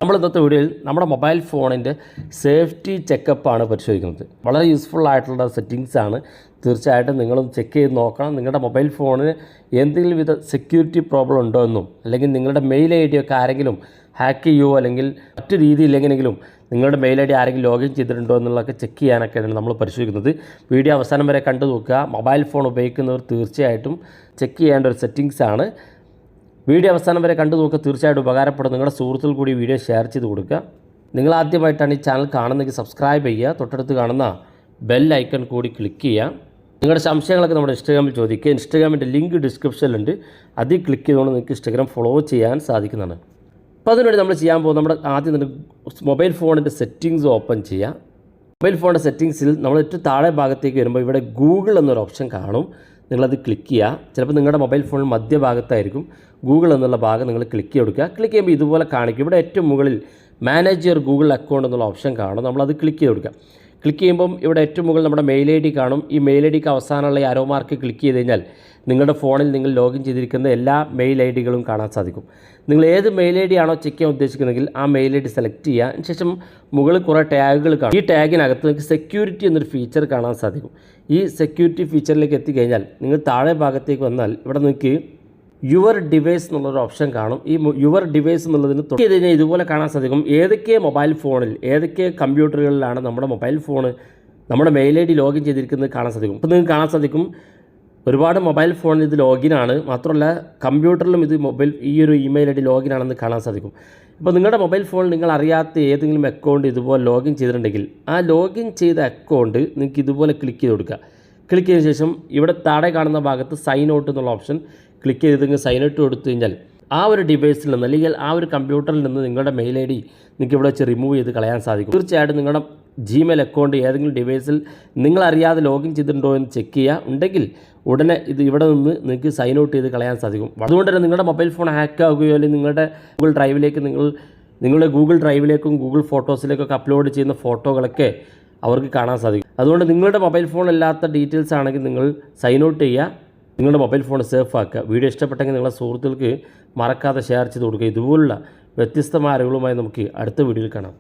നമ്മൾ ഇന്നത്തെ വീഡിയോയിൽ നമ്മുടെ മൊബൈൽ ഫോണിൻ്റെ സേഫ്റ്റി ചെക്കപ്പാണ് പരിശോധിക്കുന്നത്. വളരെ യൂസ്ഫുൾ ആയിട്ടുള്ള സെറ്റിങ്സ് ആണ്. തീർച്ചയായിട്ടും നിങ്ങളും ചെക്ക് ചെയ്ത് നോക്കണം. നിങ്ങളുടെ മൊബൈൽ ഫോണിന് എന്തെങ്കിലും വിധ സെക്യൂരിറ്റി പ്രോബ്ലം ഉണ്ടോ എന്നും, അല്ലെങ്കിൽ നിങ്ങളുടെ മെയിൽ ഐ ഡി ഒക്കെ ആരെങ്കിലും ഹാക്ക് ചെയ്യുമോ, അല്ലെങ്കിൽ മറ്റു രീതിയിൽ എങ്ങനെയെങ്കിലും നിങ്ങളുടെ മെയിൽ ഐ ഡി ആരെങ്കിലും ലോഗിൻ ചെയ്തിട്ടുണ്ടോ എന്നുള്ളതൊക്കെ ചെക്ക് ചെയ്യാനൊക്കെയാണ് നമ്മൾ പരിശോധിക്കുന്നത്. വീഡിയോ അവസാനം വരെ കണ്ടു നോക്കുക. മൊബൈൽ ഫോൺ ഉപയോഗിക്കുന്നവർ തീർച്ചയായിട്ടും ചെക്ക് ചെയ്യേണ്ട ഒരു സെറ്റിങ്സ് ആണ്. വീഡിയോ അവസാനം വരെ കണ്ടു നോക്കുക. തീർച്ചയായിട്ടും ഉപകാരപ്പെടും. നിങ്ങളുടെ സുഹൃത്തുക്കൾ കൂടി വീഡിയോ ഷെയർ ചെയ്ത് കൊടുക്കുക. നിങ്ങൾ ആദ്യമായിട്ടാണ് ഈ ചാനൽ കാണുന്നതെങ്കിൽ സബ്സ്ക്രൈബ് ചെയ്യുക. തൊട്ടടുത്ത് കാണുന്ന ബെൽ ഐക്കൺ കൂടി ക്ലിക്ക് ചെയ്യുക. നിങ്ങളുടെ സംശയങ്ങളൊക്കെ നമ്മുടെ ഇൻസ്റ്റാഗ്രാമിൽ ചോദിക്കുക. ഇൻസ്റ്റാഗ്രാമിൻ്റെ ലിങ്ക് ഡിസ്ക്രിപ്ഷനിലുണ്ട്. അതിൽ ക്ലിക്ക് ചെയ്തുകൊണ്ട് നിങ്ങൾക്ക് ഇൻസ്റ്റാഗ്രാം ഫോളോ ചെയ്യാൻ സാധിക്കുന്നതാണ്. അപ്പോൾ അതിനുവേണ്ടി നമ്മൾ ചെയ്യാൻ പോകുന്നത്, നമ്മുടെ ആദ്യം തന്നെ മൊബൈൽ ഫോണിൻ്റെ സെറ്റിങ്സ് ഓപ്പൺ ചെയ്യുക. മൊബൈൽ ഫോണിൻ്റെ സെറ്റിങ്സിൽ നമ്മൾ ഏറ്റവും താഴെ ഭാഗത്തേക്ക് വരുമ്പോൾ ഇവിടെ ഗൂഗിൾ എന്നൊരു ഓപ്ഷൻ കാണും. നിങ്ങളത് ക്ലിക്ക് ചെയ്യുക. ചിലപ്പോൾ നിങ്ങളുടെ മൊബൈൽ ഫോണിൽ മധ്യഭാഗത്തായിരിക്കും ഗൂഗിൾ എന്നുള്ള ഭാഗം. നിങ്ങൾ ക്ലിക്ക് കൊടുക്കുക. ക്ലിക്ക് ചെയ്യുമ്പോൾ ഇതുപോലെ കാണിക്കും. ഇവിടെ ഏറ്റവും മുകളിൽ മാനേജ് യുവർ ഗൂഗിൾ അക്കൗണ്ട് എന്നുള്ള ഓപ്ഷൻ കാണും. നമ്മളത് ക്ലിക്ക് ചെയ്ത് കൊടുക്കുക. ക്ലിക്ക് ചെയ്യുമ്പം ഇവിടെ ഏറ്റവും മുകളിൽ നമ്മുടെ മെയിൽ ഐ ഡി കാണും. ഈ മെയിൽ ഐ ഡിക്ക് അവസാനമുള്ള ഈ ആരോ മാർക്ക് ക്ലിക്ക് ചെയ്ത് കഴിഞ്ഞാൽ നിങ്ങളുടെ ഫോണിൽ നിങ്ങൾ ലോഗിൻ ചെയ്തിരിക്കുന്ന എല്ലാ മെയിൽ ഐ ഡികളും കാണാൻ സാധിക്കും. നിങ്ങൾ ഏത് മെയിൽ ഐ ഡി ആണോ ചെക്ക് ചെയ്യാൻ ഉദ്ദേശിക്കുന്നതെങ്കിൽ ആ മെയിൽ ഐ ഡി സെലക്ട് ചെയ്യുക. അതിനുശേഷം മുകളിൽ കുറേ ടാഗുകൾ കാണും. ഈ ടാഗിനകത്ത് നിങ്ങൾക്ക് സെക്യൂരിറ്റി എന്നൊരു ഫീച്ചർ കാണാൻ സാധിക്കും. ഈ സെക്യൂരിറ്റി ഫീച്ചറിലേക്ക് എത്തിക്കഴിഞ്ഞാൽ നിങ്ങൾ താഴെ ഭാഗത്തേക്ക് വന്നാൽ ഇവിടെ നിങ്ങൾക്ക് യുവർ ഡിവൈസ് എന്നുള്ളൊരു ഓപ്ഷൻ കാണും. ഈ യുവർ ഡിവൈസ് എന്നുള്ളതിന് തൊട്ട് ചെയ്ത് കഴിഞ്ഞാൽ ഇതുപോലെ കാണാൻ സാധിക്കും. ഏതൊക്കെ മൊബൈൽ ഫോണിൽ, ഏതൊക്കെ കമ്പ്യൂട്ടറുകളിലാണ് നമ്മുടെ മൊബൈൽ ഫോൺ നമ്മുടെ മെയിൽ ഐ ഡി ലോഗിൻ ചെയ്തിരിക്കുന്നത് കാണാൻ സാധിക്കും. ഇപ്പോൾ നിങ്ങൾക്ക് കാണാൻ സാധിക്കും ഒരുപാട് മൊബൈൽ ഫോണിൽ ഇത് ലോഗിനാണ്. മാത്രമല്ല കമ്പ്യൂട്ടറിലും ഇത് ഈ ഒരു ഇമെയിൽ ഐ ഡി ലോഗിനാണെന്ന് കാണാൻ സാധിക്കും. ഇപ്പോൾ നിങ്ങളുടെ മൊബൈൽ ഫോണിൽ നിങ്ങൾ അറിയാത്ത ഏതെങ്കിലും അക്കൗണ്ട് ഇതുപോലെ ലോഗിൻ ചെയ്തിട്ടുണ്ടെങ്കിൽ ആ ലോഗിൻ ചെയ്ത അക്കൗണ്ട് നിങ്ങൾക്ക് ഇതുപോലെ ക്ലിക്ക് ചെയ്ത് കൊടുക്കുക. ക്ലിക്ക് ചെയ്ത ശേഷം ഇവിടെ താഴെ കാണുന്ന ഭാഗത്ത് സൈൻ ഔട്ട് എന്നുള്ള ഓപ്ഷൻ ക്ലിക്ക് ചെയ്ത് സൈൻ ഔട്ട് കൊടുത്തു കഴിഞ്ഞാൽ ആ ഒരു ഡിവൈസിൽ നിന്ന്, അല്ലെങ്കിൽ ആ ഒരു കമ്പ്യൂട്ടറിൽ നിന്ന് നിങ്ങളുടെ മെയിൽ ഐ ഡി നിങ്ങൾക്ക് ഇവിടെ വെച്ച് റിമൂവ് ചെയ്ത് കളയാൻ സാധിക്കും. തീർച്ചയായിട്ടും നിങ്ങളുടെ ജിമെയിൽ അക്കൗണ്ട് ഏതെങ്കിലും ഡിവൈസിൽ നിങ്ങളറിയാതെ ലോഗിൻ ചെയ്തിട്ടുണ്ടോ എന്ന് ചെക്ക് ചെയ്യുക. ഉണ്ടെങ്കിൽ ഉടനെ ഇത് ഇവിടെ നിന്ന് നിങ്ങൾക്ക് സൈൻ ഔട്ട് ചെയ്ത് കളയാൻ സാധിക്കും. അതുകൊണ്ട് തന്നെ നിങ്ങളുടെ മൊബൈൽ ഫോൺ ഹാക്ക് ആവുകയോ, അല്ലെങ്കിൽ നിങ്ങളുടെ ഗൂഗിൾ ഡ്രൈവിലേക്ക് നിങ്ങളുടെ ഗൂഗിൾ ഡ്രൈവിലേക്കും ഗൂഗിൾ ഫോട്ടോസിലേക്കൊക്കെ അപ്ലോഡ് ചെയ്യുന്ന ഫോട്ടോകളൊക്കെ അവർക്ക് കാണാൻ സാധിക്കും. അതുകൊണ്ട് നിങ്ങളുടെ മൊബൈൽ ഫോണില്ലാത്ത ഡീറ്റെയിൽസ് ആണെങ്കിൽ നിങ്ങൾ സൈൻ ഔട്ട് ചെയ്യുക. നിങ്ങളുടെ മൊബൈൽ ഫോൺ സേഫ് ആക്കുക. വീഡിയോ ഇഷ്ടപ്പെട്ടെങ്കിൽ നിങ്ങളുടെ സുഹൃത്തുക്കൾക്ക് മറക്കാതെ ഷെയർ ചെയ്ത് കൊടുക്കുക. ഇതുപോലുള്ള വ്യത്യസ്തമായ അറിവുകളുമായി നമുക്ക് അടുത്ത വീഡിയോയിൽ കാണാം.